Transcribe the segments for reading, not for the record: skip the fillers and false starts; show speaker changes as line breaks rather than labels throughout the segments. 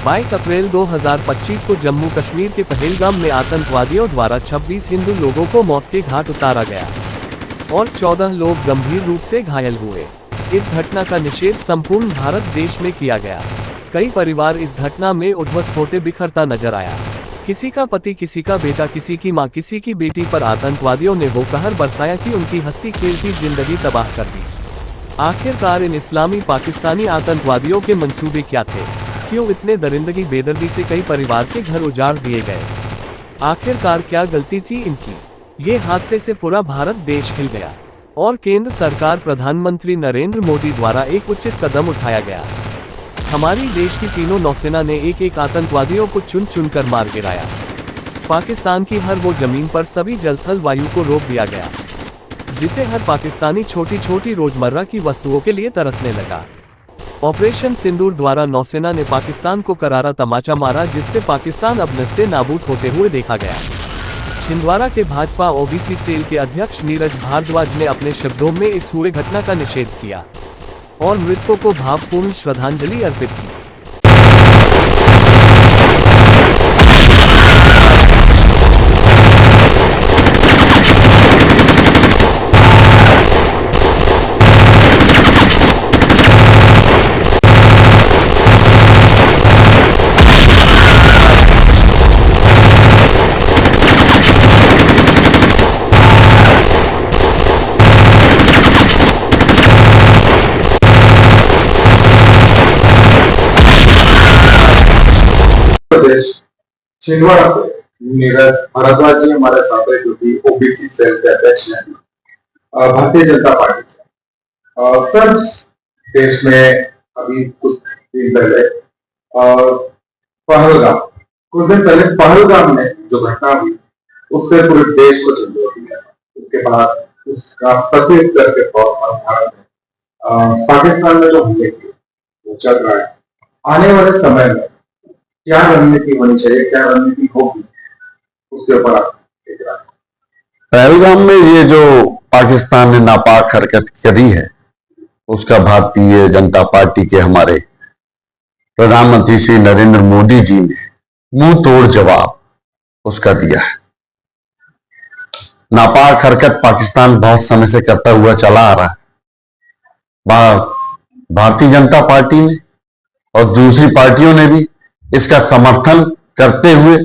22 अप्रैल 2025 को जम्मू कश्मीर के पहलगाम में आतंकवादियों द्वारा 26 हिंदू लोगों को मौत के घाट उतारा गया और 14 लोग गंभीर रूप से घायल हुए। इस घटना का निषेध संपूर्ण भारत देश में किया गया। कई परिवार इस घटना में उद्ध्वस्त होते बिखरता नजर आया। किसी का पति, किसी का बेटा, किसी की मां, किसी की बेटी पर आतंकवादियों ने वो कहर बरसाया कि उनकी हंसती खेलती जिंदगी तबाह कर दी। आखिरकार इन इस्लामी पाकिस्तानी आतंकवादियों के मंसूबे क्या थे? क्यों इतने दरिंदगी बेदर्दी से कई परिवार के घर उजाड़ दिए गए? आखिरकार क्या गलती थी इनकी? ये हादसे से पूरा भारत देश हिल गया और केंद्र सरकार प्रधानमंत्री नरेंद्र मोदी द्वारा एक उचित कदम उठाया गया। हमारी देश की तीनों नौसेना ने एक एक आतंकवादियों को चुन चुन कर मार गिराया। पाकिस्तान की हर वो जमीन पर सभी जल थल वायु को रोक दिया गया जिसे हर पाकिस्तानी छोटी छोटी रोजमर्रा की वस्तुओं के लिए तरसने लगा। ऑपरेशन सिंदूर द्वारा नौसेना ने पाकिस्तान को करारा तमाचा मारा, जिससे पाकिस्तान अब नस्ते नाबूद होते हुए देखा गया। छिंदवाड़ा के भाजपा ओबीसी सेल के अध्यक्ष नीरज भारद्वाज ने अपने शब्दों में इस हुए घटना का निषेध किया और मृतकों को भावपूर्ण श्रद्धांजलि अर्पित की।
प्रदेश छिंदवाड़ा से नीरज भारद्वाज जी हमारे साथ है, जो कि ओबीसी सेल के अध्यक्ष हैं भारतीय जनता पार्टी से। सर, देश में अभी कुछ दिन पहले पहलगाम में जो घटना हुई उससे पूरे देश को झंझोर दिया। उसके बाद उसका प्रत्युत्तर के तौर पर भारत ने पाकिस्तान में जो हमले किए वो चल रहा है। आने वाले समय में क्या रणनीति होनी चाहिए, क्या रणनीति होगी, उसके ऊपर आप देख रहे हैं।
पहलगाम में ये जो पाकिस्तान ने नापाक हरकत करी है उसका भारतीय जनता पार्टी के हमारे प्रधानमंत्री श्री नरेंद्र मोदी जी ने मुंह तोड़ जवाब उसका दिया है। नापाक हरकत पाकिस्तान बहुत समय से करता हुआ चला आ रहा है। भारतीय जनता पार्टी ने और दूसरी पार्टियों ने भी इसका समर्थन करते हुए,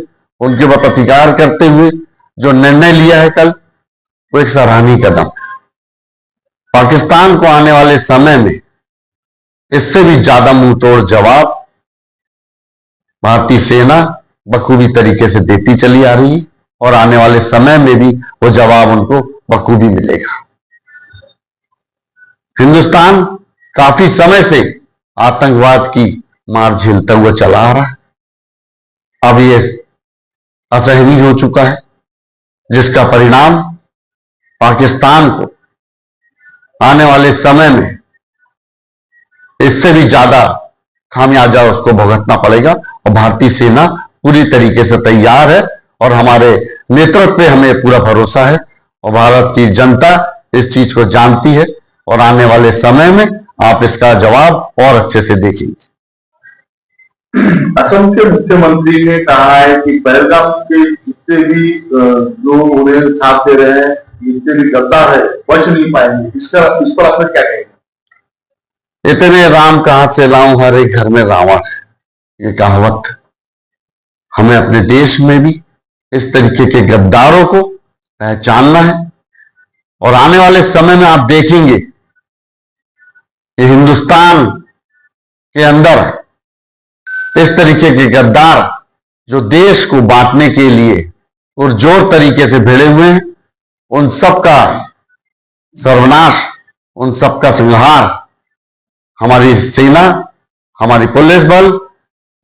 उनके ऊपर प्रतिकार करते हुए जो निर्णय लिया है कल, वो एक सराहनीय कदम। पाकिस्तान को आने वाले समय में इससे भी ज्यादा मुंह तोड़ जवाब भारतीय सेना बखूबी तरीके से देती चली आ रही है और आने वाले समय में भी वो जवाब उनको बखूबी मिलेगा। हिंदुस्तान काफी समय से आतंकवाद की मार झेलता हुआ चला आ रहा है। अब ये असहनीय हो चुका है, जिसका परिणाम पाकिस्तान को आने वाले समय में इससे भी ज्यादा खामियाजा उसको भुगतना पड़ेगा। और भारतीय सेना पूरी तरीके से तैयार है और हमारे नेतृत्व पे हमें पूरा भरोसा है और भारत की जनता इस चीज को जानती है और आने वाले समय में आप इसका जवाब और अच्छे से देखेंगे।
असम के मुख्यमंत्री ने कहा है कि पहलगाम के जितने भी लोग उन्हें साथ दे रहे हैं, जितने भी गद्दार है, बच नहीं पाएंगे। इस पर आप क्या कहेंगे?
इतने राम कहां से लाऊं, हर एक घर में रावण है, ये कहावत हमें अपने देश में भी इस तरीके के गद्दारों को पहचानना है। और आने वाले समय में आप देखेंगे कि हिंदुस्तान के अंदर इस तरीके के गद्दार जो देश को बांटने के लिए पुरजोर तरीके से भिड़े हुए हैं, उन सब का सर्वनाश, उन सब का संहार हमारी सेना, हमारी पुलिस बल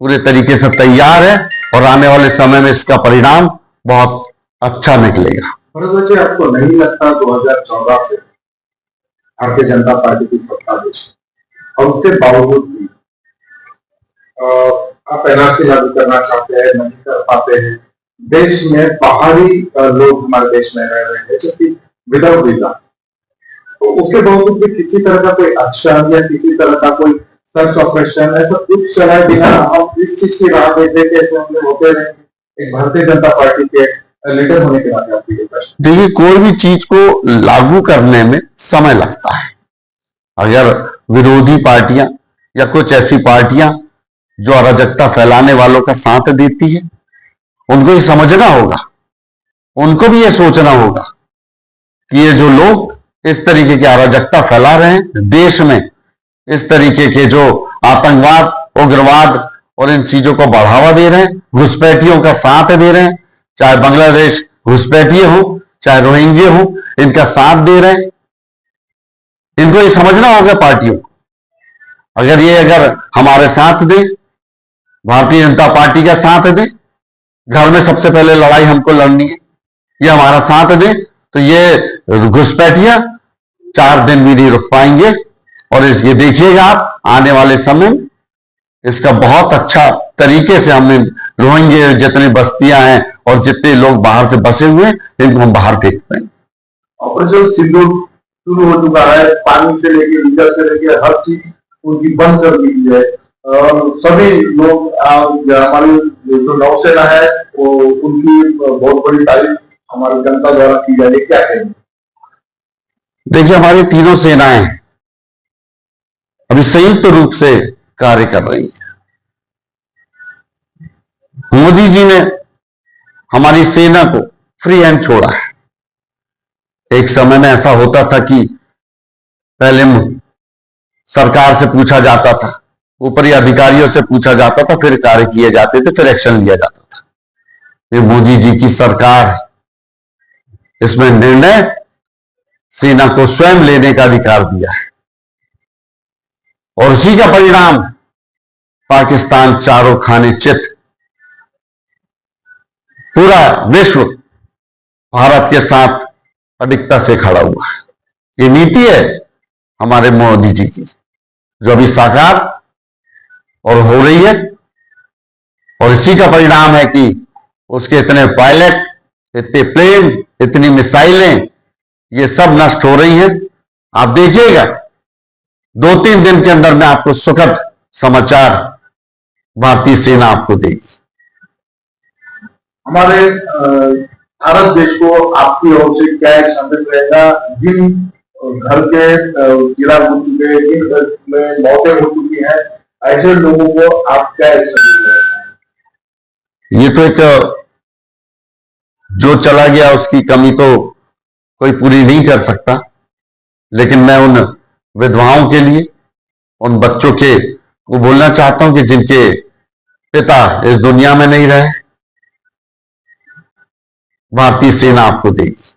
पूरे तरीके से तैयार है और आने वाले समय में इसका परिणाम बहुत अच्छा निकलेगा।
भारद्वाज जी, आपको नहीं लगता 2014 से भारतीय जनता पार्टी की सत्ता देश और उसके बावजूद भी आप एनआरसी लागू करना चाहते हैं, नहीं कर पाते हैं? देश में पहाड़ी लोग हमारे देश में रह रहे हैं, जबकि विदाउट वीजा, तो उसके बावजूद भी किसी तरह का कोई एक्शन या किसी तरह का कोई सर्च ऑपरेशन ऐसा कुछ चलाए बिना हम इस चीज की राह देखते कि ऐसे हमने होते रहे एक भारतीय जनता पार्टी के लीडर होने के नाते आपकी ये प्रश्न।
देखिए, कोई भी चीज को लागू करने में समय लगता है। अगर विरोधी पार्टियां या कुछ ऐसी पार्टियां जो अराजकता फैलाने वालों का साथ देती है, उनको ये समझना होगा, उनको भी ये सोचना होगा कि ये जो लोग इस तरीके की अराजकता फैला रहे हैं देश में, इस तरीके के जो आतंकवाद, उग्रवाद और इन चीजों को बढ़ावा दे रहे हैं, घुसपैठियों का साथ दे रहे हैं, चाहे बांग्लादेश घुसपैठिए हो, चाहे रोहिंग्या हो, इनका साथ दे रहे हैं। इनको ये समझना होगा पार्टियों को। अगर हमारे साथ दे, भारतीय जनता पार्टी का साथ दे, घर में सबसे पहले लड़ाई हमको लड़नी है, ये हमारा साथ दे, तो ये घुसपैठिया 4 दिन भी नहीं रुक पाएंगे। और ये देखिएगा आप आने वाले समय में इसका बहुत अच्छा तरीके से हमने रोहिंग्या जितनी बस्तियां हैं और जितने लोग बाहर से बसे हुए हैं, इनको हम बाहर फेंक पाएंगे।
ऑपरेशन सिंदूर शुरू हो चुका है, पानी से लेके डीजल से लेके हर चीज उनकी बंद कर दी है। सभी लोग हमारी जो नौसेना है वो उनकी बहुत बड़ी तारीफ हमारी जनता द्वारा की जा रही है, क्या कहेंगे?
देखिए, हमारी तीनों सेनाएं अभी संयुक्त रूप से कार्य कर रही है। मोदी जी ने हमारी सेना को फ्री हैंड छोड़ा है। एक समय में ऐसा होता था कि पहले सरकार से पूछा जाता था, ऊपरी अधिकारियों से पूछा जाता था, फिर कार्य किए जाते थे, फिर एक्शन लिया जाता था। ये मोदी जी की सरकार है, इसमें निर्णय सेना को स्वयं लेने का अधिकार दिया है और उसी का परिणाम पाकिस्तान चारों खाने चित, पूरा विश्व भारत के साथ अडिगता से खड़ा हुआ है। ये नीति है हमारे मोदी जी की, जो अभी साकार और हो रही है, और इसी का परिणाम है कि उसके इतने पायलट, इतने प्लेन, इतनी मिसाइलें, ये सब नष्ट हो रही हैं। आप देखिएगा 2-3 दिन के अंदर में आपको सुखद समाचार भारतीय सेना आपको देगी।
हमारे भारत देश को आपकी ओर से क्या एक संदेश रहेगा? जिन घर के गिरा हो चुके, जिन घर में मौतें हो चुकी हैं, ऐसे लोगों को आप क्या एक संदेश देंगे?
ये तो एक जो चला गया उसकी कमी तो कोई पूरी नहीं कर सकता, लेकिन मैं उन विधवाओं के लिए, उन बच्चों के को बोलना चाहता हूं कि जिनके पिता इस दुनिया में नहीं रहे, भारतीय सेना आपको देगी।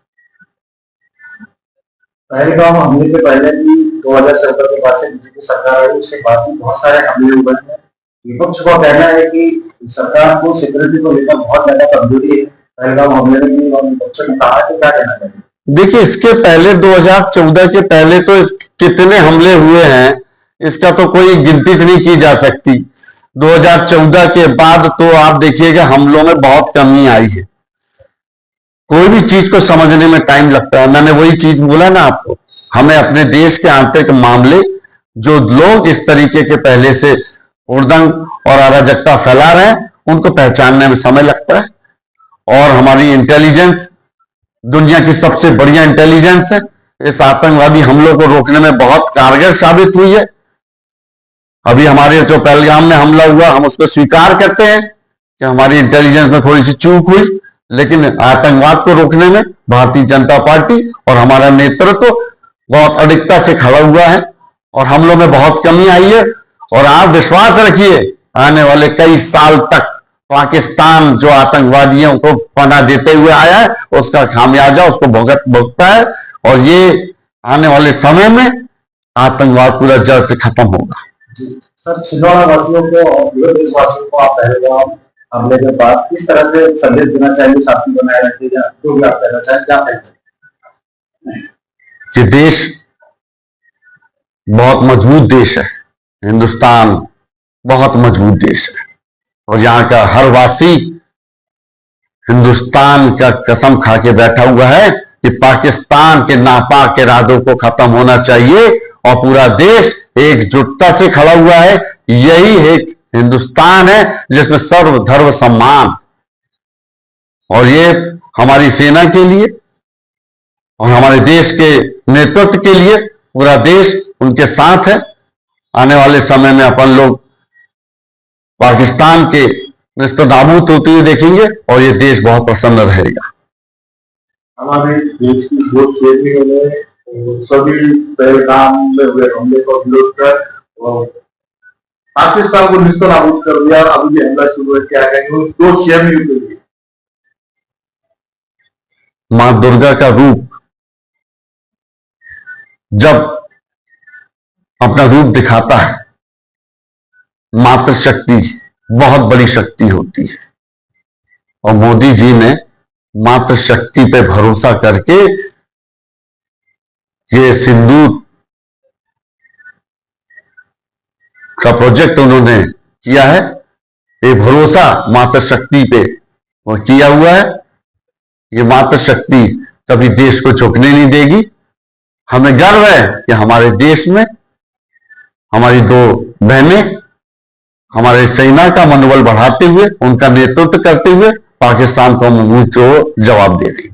पहलगाम हमले के पहले भी 2014 के बाद से बीजेपी सरकार आई, उसके बाद भी बहुत सारे हमले हुए हैं। विपक्ष का कहना है कि सरकार को सिक्योरिटी को लेकर बहुत ज्यादा कमजोरी है। पहलगाम हमले में भी विपक्ष ने कहा कि क्या कहना चाहिए?
देखिए, इसके पहले 2014 के पहले तो कितने हमले हुए हैं, इसका तो कोई गिनती नहीं की जा सकती। 2014 के बाद तो आप देखिएगा हमलों में बहुत कमी आई है। कोई भी चीज को समझने में टाइम लगता है। मैंने वही चीज बोला ना आपको, हमें अपने देश के आंतरिक मामले, जो लोग इस तरीके के पहले से उड़दंग और अराजकता फैला रहे हैं, उनको पहचानने में समय लगता है। और हमारी इंटेलिजेंस दुनिया की सबसे बढ़िया इंटेलिजेंस है, इस आतंकवादी हमलों को रोकने में बहुत कारगर साबित हुई है। अभी हमारे जो पहलगाम में हमला हुआ, हम उसको स्वीकार करते हैं कि हमारी इंटेलिजेंस में थोड़ी सी चूक हुई, लेकिन आतंकवाद को रोकने में भारतीय जनता पार्टी और हमारा नेतृत्व बहुत अडिगता से खड़ा हुआ है और हमलों में बहुत कमी आई है। और आप विश्वास रखिए, आने वाले कई साल तक पाकिस्तान जो आतंकवादियों को पनाह देते हुए आया है, उसका खामियाजा उसको भुगतता है। और ये आने वाले समय में आतंकवाद पूरा जड़ से खत्म होगा।
सर, छिंदवाड़ा वासियों को और पूरे देशवासियों को आप पहलगाम हमले के बाद किस तरह से संदेश देना चाहिए? शांति बनाए रखिएगा, जो भी आप कहना चाहें, क्या कहना चाहिए?
ये देश बहुत मजबूत देश है, हिंदुस्तान बहुत मजबूत देश है, और यहाँ का हर वासी हिंदुस्तान का कसम खा के बैठा हुआ है कि पाकिस्तान के नापाक इरादों को खत्म होना चाहिए और पूरा देश एकजुटता से खड़ा हुआ है। यही एक हिंदुस्तान है जिसमें सर्व धर्म सम्मान, और ये हमारी सेना के लिए और हमारे देश के नेतृत्व के लिए पूरा देश उनके साथ है। आने वाले समय में अपन लोग पाकिस्तान के नेस्तनाबूद होते हुए देखेंगे और ये देश बहुत प्रसन्न रहेगा।
हमारे देश की दो सेनाओं ने सभी पहलगाम में हुए हमले का विरोध कर और पाकिस्तान को नेस्तनाबूद कर दिया। अभी भी हमला शुरू है, क्या कहेंगे दो शेर के लिए?
मां दुर्गा का रूप जब अपना रूप दिखाता है, मातृशक्ति बहुत बड़ी शक्ति होती है, और मोदी जी ने मातृशक्ति पे भरोसा करके ये सिंदूर का प्रोजेक्ट उन्होंने किया है। ये भरोसा मातृशक्ति पे वो किया हुआ है। ये मातृशक्ति कभी देश को झुकने नहीं देगी। हमें गर्व है कि हमारे देश में हमारी दो बहनें हमारे सेना का मनोबल बढ़ाते हुए, उनका नेतृत्व करते हुए पाकिस्तान को मुंह जवाब दे रही।